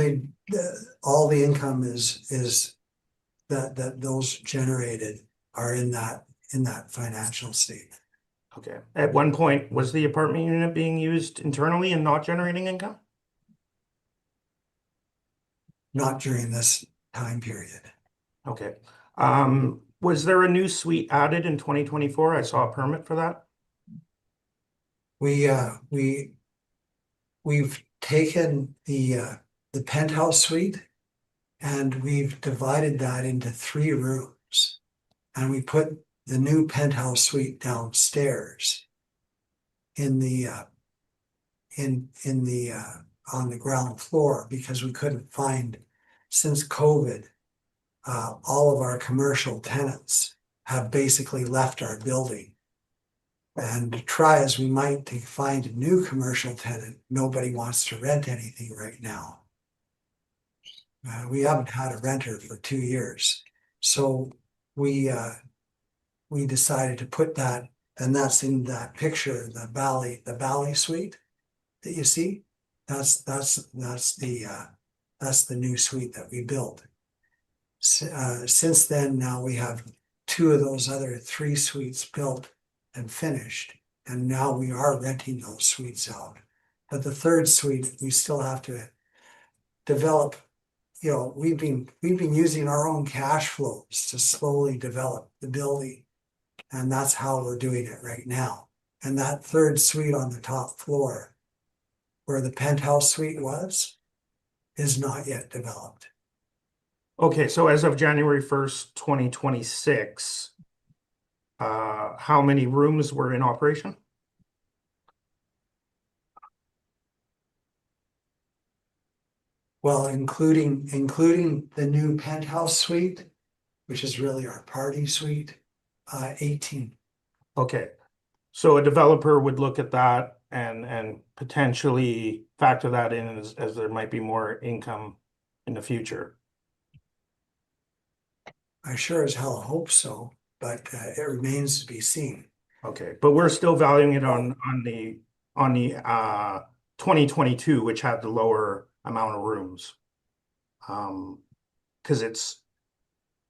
all the income is that those generated are in that financial statement. Okay. At one point, was the apartment unit being used internally and not generating income? Not during this time period. Okay. Was there a new suite added in 2024? I saw a permit for that. We've taken the penthouse suite and we've divided that into 3 rooms, and we put the new penthouse suite downstairs in the on the ground floor, because we couldn't find, since COVID, all of our commercial tenants have basically left our building. And try as we might to find a new commercial tenant, nobody wants to rent anything right now. We haven't had a renter for 2 years. So we decided to put that, and that's in that picture, the Valley suite that you see. That's the new suite that we built. Since then, now we have 2 of those other 3 suites built and finished, and now we are renting those suites out. But the 3rd suite, we still have to develop. We've been using our own cash flows to slowly develop the building, and that's how we're doing it right now. And that 3rd suite on the top floor, where the penthouse suite was, is not yet developed. Okay, so as of January 1st, 2026, how many rooms were in operation? Well, including the new penthouse suite, which is really our party suite, 18. Okay, so a developer would look at that and potentially factor that in as there might be more income in the future. I sure as hell hope so, but it remains to be seen. Okay, but we're still valuing it on the 2022, which had the lower amount of rooms. Because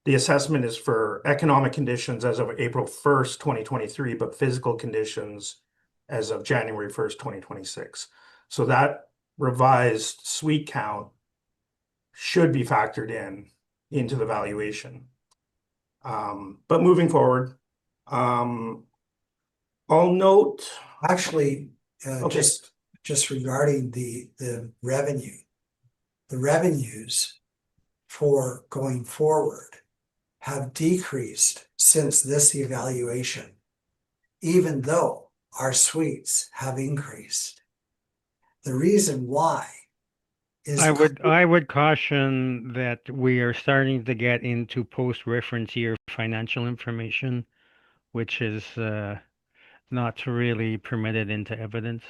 the assessment is for economic conditions as of April 1st, 2023, but physical conditions as of January 1st, 2026. So that revised suite count should be factored into the valuation. But moving forward, I'll note. Actually, Okay. just regarding the revenue, the revenues for going forward have decreased since this evaluation, even though our suites have increased. The reason why is I would caution that we are starting to get into post-reference year financial information, which is not really permitted into evidence.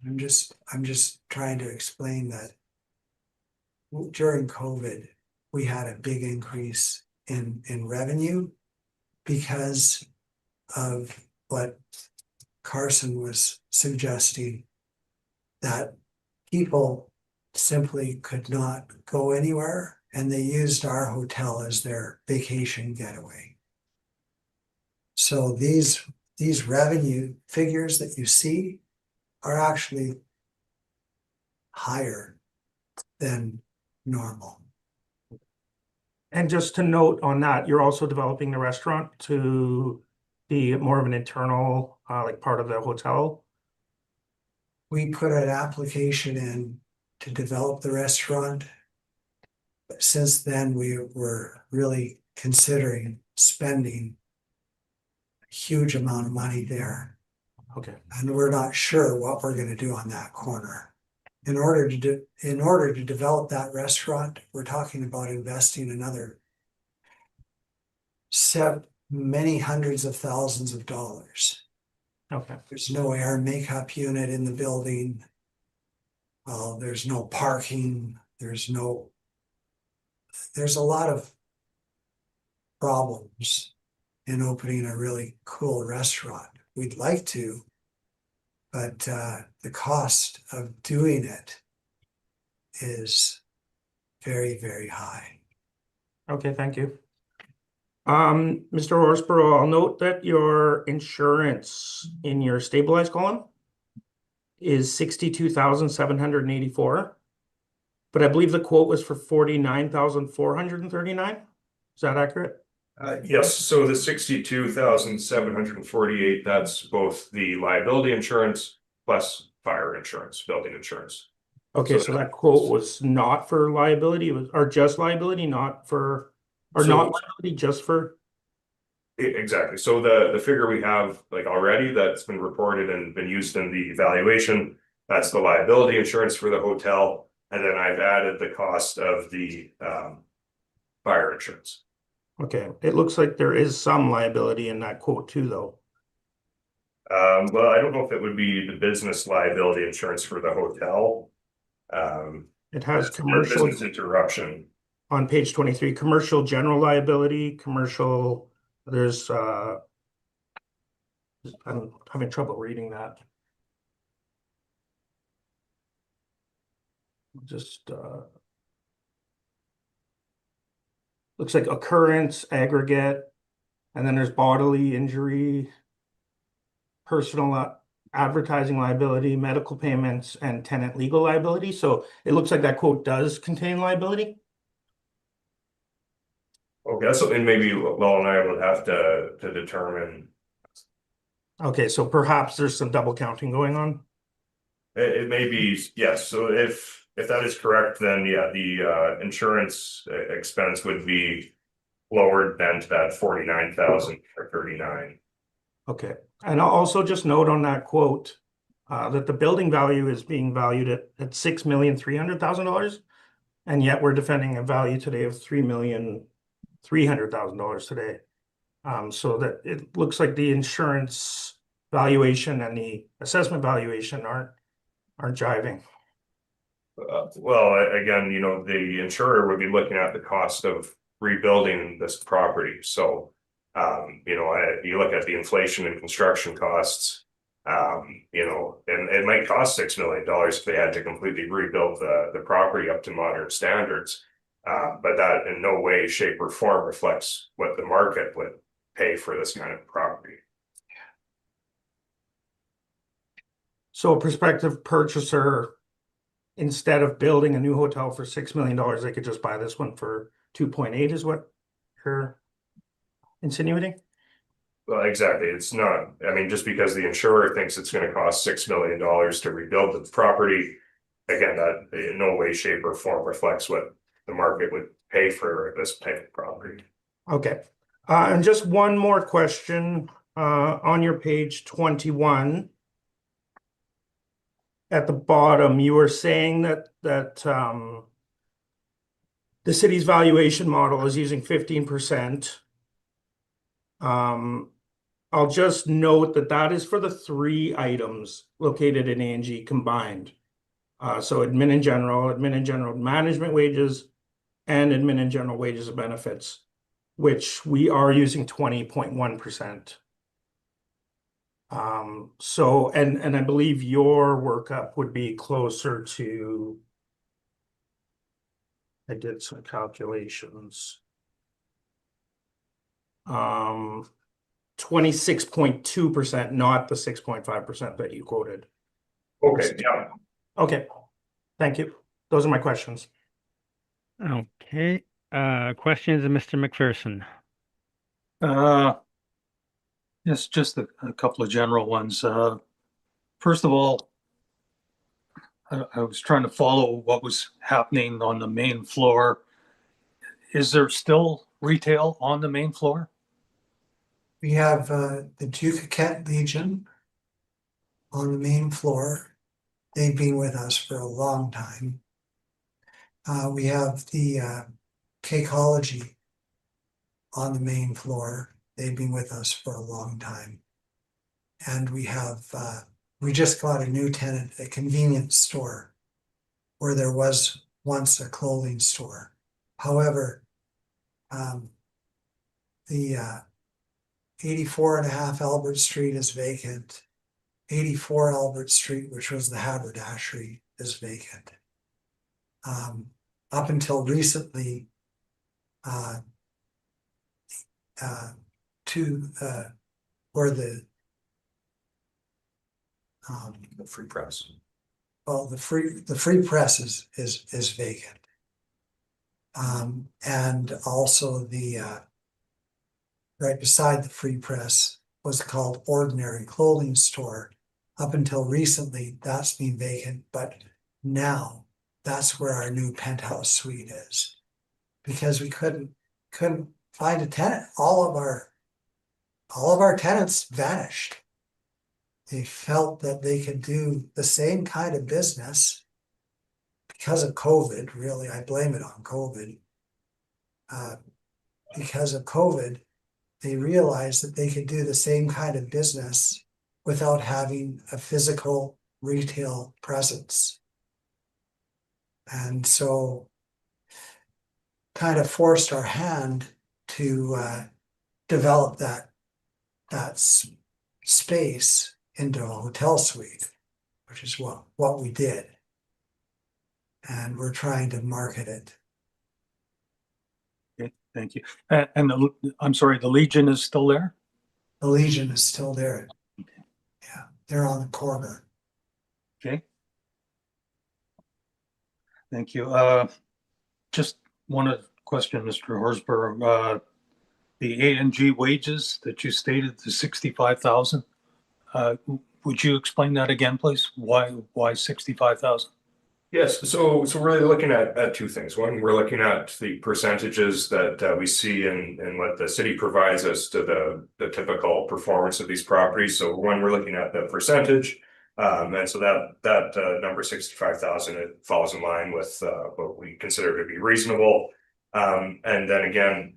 I'm just trying to explain that during COVID, we had a big increase in revenue because of what Carson was suggesting, that people simply could not go anywhere and they used our hotel as their vacation getaway. So these revenue figures that you see are actually higher than normal. And just to note on that, you're also developing the restaurant to be more of an internal, like part of the hotel. We put an application in to develop the restaurant. But since then, we were really considering spending a huge amount of money there. Okay. And we're not sure what we're going to do on that corner. In order to develop that restaurant, we're talking about investing another many hundreds of thousands of dollars. Okay. There's no air makeup unit in the building. There's no parking. There's a lot of problems in opening a really cool restaurant. We'd like to, but the cost of doing it is very, very high. Okay, thank you. Mr. Horsborough, I'll note that your insurance in your stabilized column is 62,784. But I believe the quote was for 49,439. Is that accurate? Yes, so the 62,748, that's both the liability insurance plus fire insurance, building insurance. Okay, so that quote was not for liability, or just liability, not for, or not liability, just for. Exactly. So the figure we have like already that's been reported and been used in the evaluation, that's the liability insurance for the hotel. And then I've added the cost of the fire insurance. Okay, it looks like there is some liability in that quote too, though. Well, I don't know if it would be the business liability insurance for the hotel. It has It's commercial business interruption. on page 23, commercial general liability, commercial, there's I'm having trouble reading that. Just looks like occurrence, aggregate, and then there's bodily injury, personal advertising liability, medical payments, and tenant legal liability. So it looks like that quote does contain liability. Okay, that's something maybe Lowell and I would have to determine. Okay, so perhaps there's some double counting going on. It may be, yes. So if that is correct, then yeah, the insurance expense would be lowered then to that 49,000 or 39. Okay, and I'll also just note on that quote, that the building value is being valued at $6,300,000. And yet we're defending a value today of $3,300,000 today. So that it looks like the insurance valuation and the assessment valuation aren't jiving. Well, again, you know, the insurer would be looking at the cost of rebuilding this property, so. You know, you look at the inflation and construction costs. You know, and it might cost $6 million if they had to completely rebuild the property up to modern standards. But that in no way, shape, or form reflects what the market would pay for this kind of property. So a prospective purchaser, instead of building a new hotel for $6 million, they could just buy this one for 2.8 is what you're insinuating? Well, exactly. It's not, I mean, just because the insurer thinks it's going to cost $6 million to rebuild the property, again, that in no way, shape, or form reflects what the market would pay for this type of property. Okay. And just one more question, on your page 21. At the bottom, you were saying that the city's valuation model is using 15%. I'll just note that is for the 3 items located in A&G combined. So admin and general management wages, and admin and general wages and benefits, which we are using 20.1%. So, and I believe your workup would be closer to, I did some calculations. 26.2%, not the 6.5% that you quoted. Okay, yeah. Okay, thank you. Those are my questions. Okay, questions of Mr. McPherson? Yes, just a couple of general ones. First of all, I was trying to follow what was happening on the main floor. Is there still retail on the main floor? We have the Duke of Kent Legion on the main floor. They've been with us for a long time. We have the Cakeology on the main floor. They've been with us for a long time. And we have, we just got a new tenant, a convenience store, where there was once a clothing store. However, the 84.5 Albert Street is vacant. 84 Albert Street, which was the haberdashery, is vacant. Up until recently, where the Free press. well, the free press is vacant. And also the right beside the free press was called Ordinary Clothing Store. Up until recently, that's been vacant, but now that's where our new penthouse suite is. Because we couldn't find a tenant. All of our tenants vanished. They felt that they could do the same kind of business because of COVID. Really, I blame it on COVID. Because of COVID, they realized that they could do the same kind of business without having a physical retail presence. And so kind of forced our hand to develop that space into a hotel suite, which is what we did. And we're trying to market it. Okay, thank you. And I'm sorry, the Legion is still there? The Legion is still there. Yeah, they're on the corner. Okay. Thank you. Just one question, Mr. Horsburgh. The A&G wages that you stated, the 65,000. Would you explain that again, please? Why 65,000? Yes, so we're really looking at 2 things. One, we're looking at the percentages that we see in what the city provides us to the typical performance of these properties. So one, we're looking at the percentage And so that number 65,000, it falls in line with what we consider to be reasonable. And then again,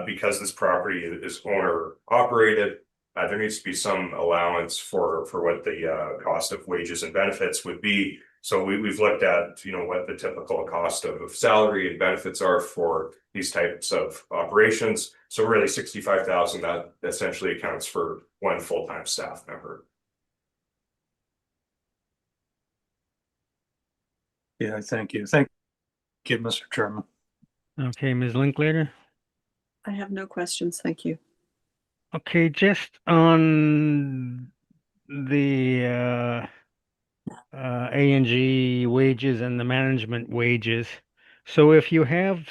because this property is owner operated, there needs to be some allowance for what the cost of wages and benefits would be. So we've looked at, what the typical cost of salary and benefits are for these types of operations. So really 65,000, that essentially accounts for one full-time staff member. Yeah, thank you. Thank you, Mr. Chairman. Okay, Ms. Linklater. I have no questions. Thank you. Okay, just on the A&G wages and the management wages. So if you have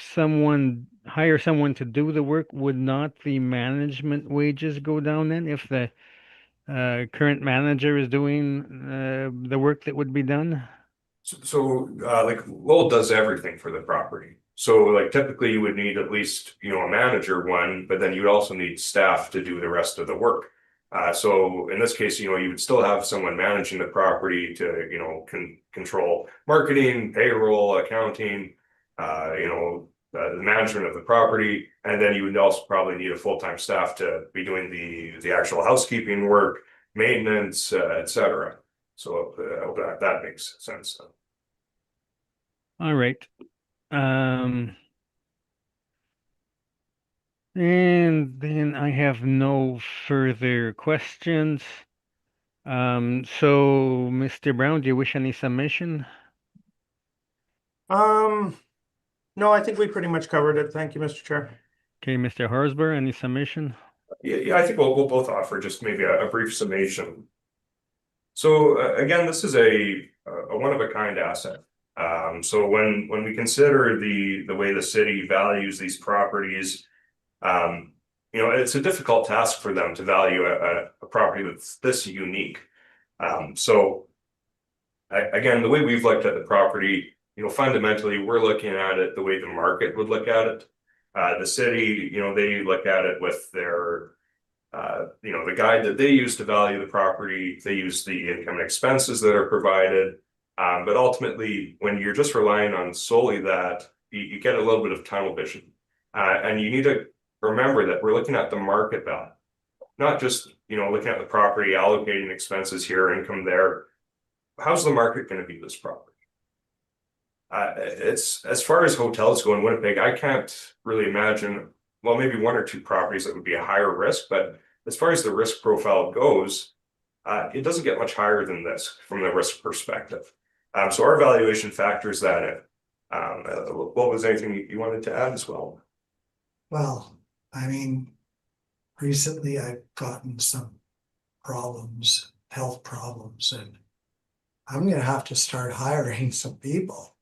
hire someone to do the work, would not the management wages go down then if the current manager is doing the work that would be done? So like Lowell does everything for the property. So like typically you would need at least, a manager one, but then you'd also need staff to do the rest of the work. So in this case, you would still have someone managing the property to, control marketing, payroll, accounting, the management of the property. And then you would also probably need a full-time staff to be doing the actual housekeeping work, maintenance, etc. So I hope that makes sense. All right. And then I have no further questions. So Mr. Brown, do you wish any submission? No, I think we pretty much covered it. Thank you, Mr. Chair. Okay, Mr. Horsburgh, any submission? Yeah, I think we'll both offer just maybe a brief summation. So again, this is a one-of-a-kind asset. So when we consider the way the city values these properties, it's a difficult task for them to value a property that's this unique. So again, the way we've looked at the property, fundamentally, we're looking at it the way the market would look at it. The city, they look at it with their, the guide that they use to value the property. They use the income and expenses that are provided. But ultimately, when you're just relying on solely that, you get a little bit of tunnel vision. And you need to remember that we're looking at the market value, not just, looking at the property, allocating expenses here, income there. How's the market going to view this property? It's as far as hotels go in Winnipeg, I can't really imagine, well, maybe one or two properties that would be a higher risk, but as far as the risk profile goes, it doesn't get much higher than this from the risk perspective. So our valuation factors that in. What was anything you wanted to add as well? Well, I mean, recently I've gotten some problems, health problems, and I'm gonna have to start hiring some people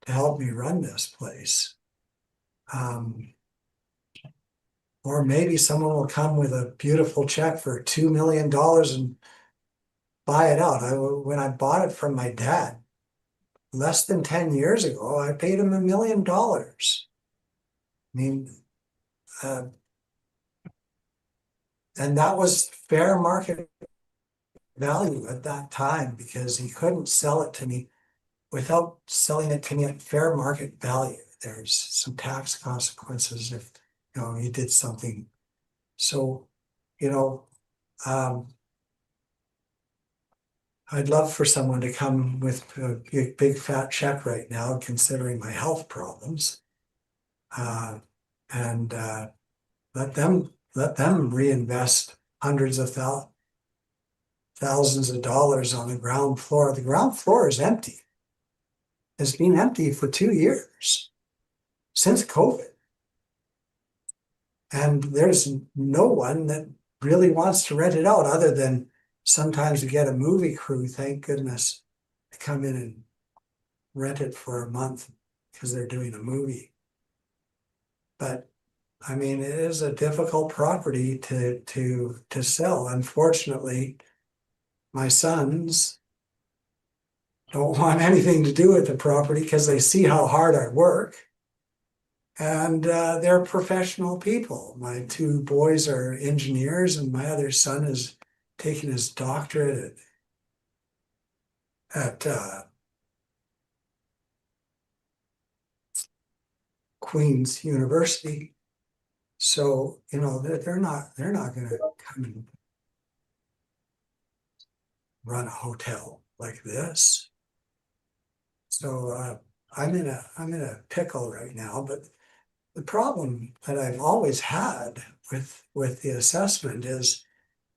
to help me run this place. Or maybe someone will come with a beautiful check for $2 million and buy it out. When I bought it from my dad, less than 10 years ago, I paid him $1 million. I mean, and that was fair market value at that time because he couldn't sell it to me without selling it to me at fair market value. There's some tax consequences if he did something. So, I'd love for someone to come with a big fat check right now, considering my health problems, and let them reinvest hundreds of thousands of dollars on the ground floor. The ground floor is empty. It's been empty for 2 years since COVID. And there's no one that really wants to rent it out other than sometimes we get a movie crew, thank goodness, to come in and rent it for a month because they're doing a movie. But I mean, it is a difficult property to sell. Unfortunately, my sons don't want anything to do with the property because they see how hard I work. And they're professional people. My 2 boys are engineers, and my other son is taking his doctorate at Queen's University. So, you know, they're not gonna come and run a hotel like this. So I'm in a pickle right now, but the problem that I've always had with the assessment is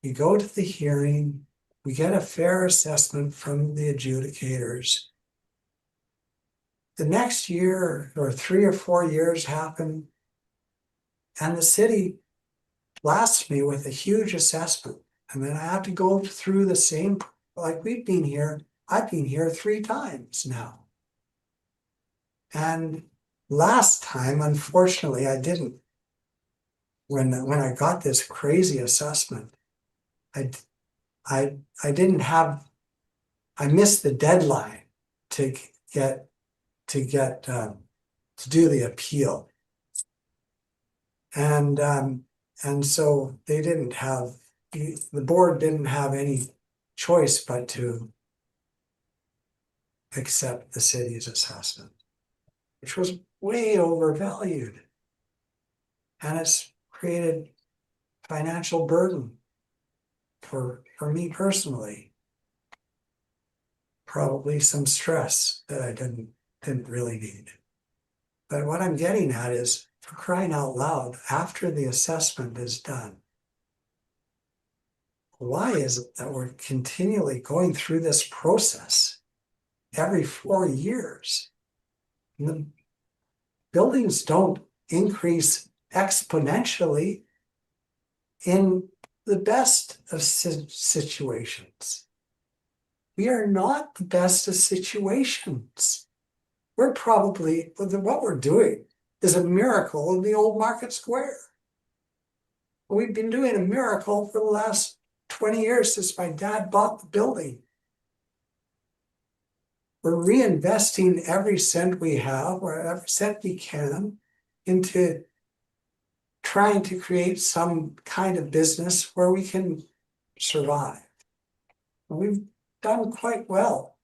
we go to the hearing, we get a fair assessment from the adjudicators. The next year or 3 or 4 years happen, and the city blasts me with a huge assessment. And then I have to go through the same, like I've been here 3 times now. And last time, unfortunately, I didn't. When I got this crazy assessment, I didn't have, I missed the deadline to do the appeal. And so they didn't have, the board didn't have any choice but to accept the city's assessment, which was way overvalued. And it's created financial burden for me personally. Probably some stress that I didn't really need. But what I'm getting at is, for crying out loud, after the assessment is done, why is it that we're continually going through this process every 4 years? And the buildings don't increase exponentially in the best of situations. We are not the best of situations. We're probably, what we're doing is a miracle in the old Market Square. We've been doing a miracle for the last 20 years since my dad bought the building. We're reinvesting every cent we have, or every cent we can, into trying to create some kind of business where we can survive. And we've done quite well.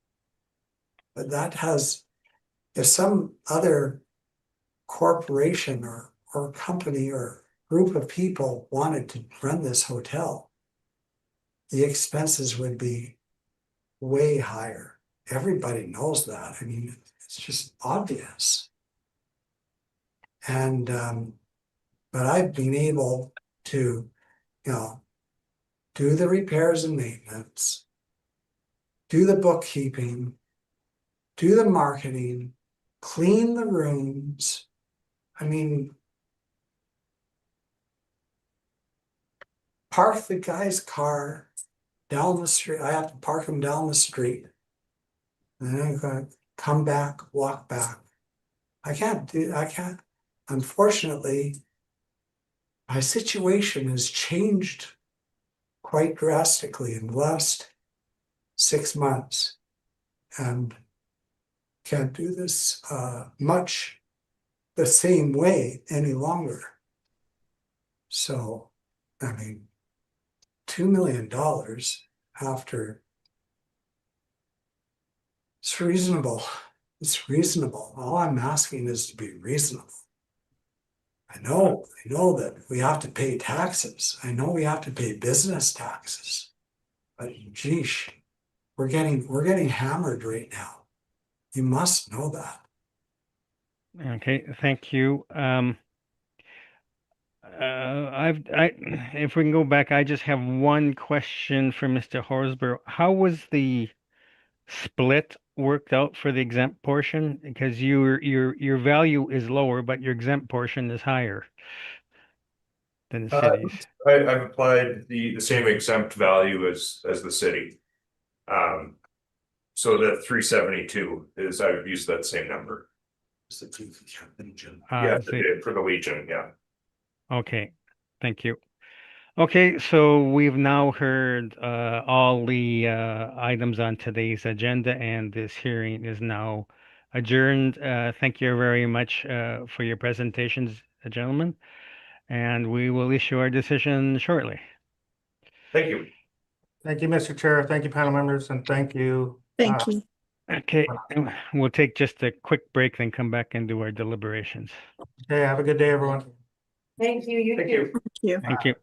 But that has, if some other corporation or company or group of people wanted to run this hotel, the expenses would be way higher. Everybody knows that. I mean, it's just obvious. And but I've been able to, you know, do the repairs and maintenance, do the bookkeeping, do the marketing, clean the rooms. I mean, park the guy's car down the street. I have to park him down the street. And then I'm going to come back, walk back. I can't. Unfortunately, my situation has changed quite drastically in the last 6 months. And can't do this much the same way any longer. So, I mean, $2 million after, it's reasonable. It's reasonable. All I'm asking is to be reasonable. I know that we have to pay taxes. I know we have to pay business taxes. But geesh, we're getting hammered right now. You must know that. Okay, thank you. If we can go back, I just have one question for Mr. Horsburgh. How was the split worked out for the exempt portion? Because your value is lower, but your exempt portion is higher than the city's. I've applied the same exempt value as the city. So the 372 is, I would use that same number. Yeah, for the Legion, yeah. Okay, thank you. Okay, so we've now heard all the items on today's agenda, and this hearing is now adjourned. Thank you very much for your presentations, gentlemen, and we will issue our decision shortly. Thank you. Thank you, Mr. Chair. Thank you, panel members, and thank you, Thank you. Okay, we'll take just a quick break, then come back and do our deliberations. Okay, have a good day, everyone. Thank you, you Thank too. you. Thank you. Thank you.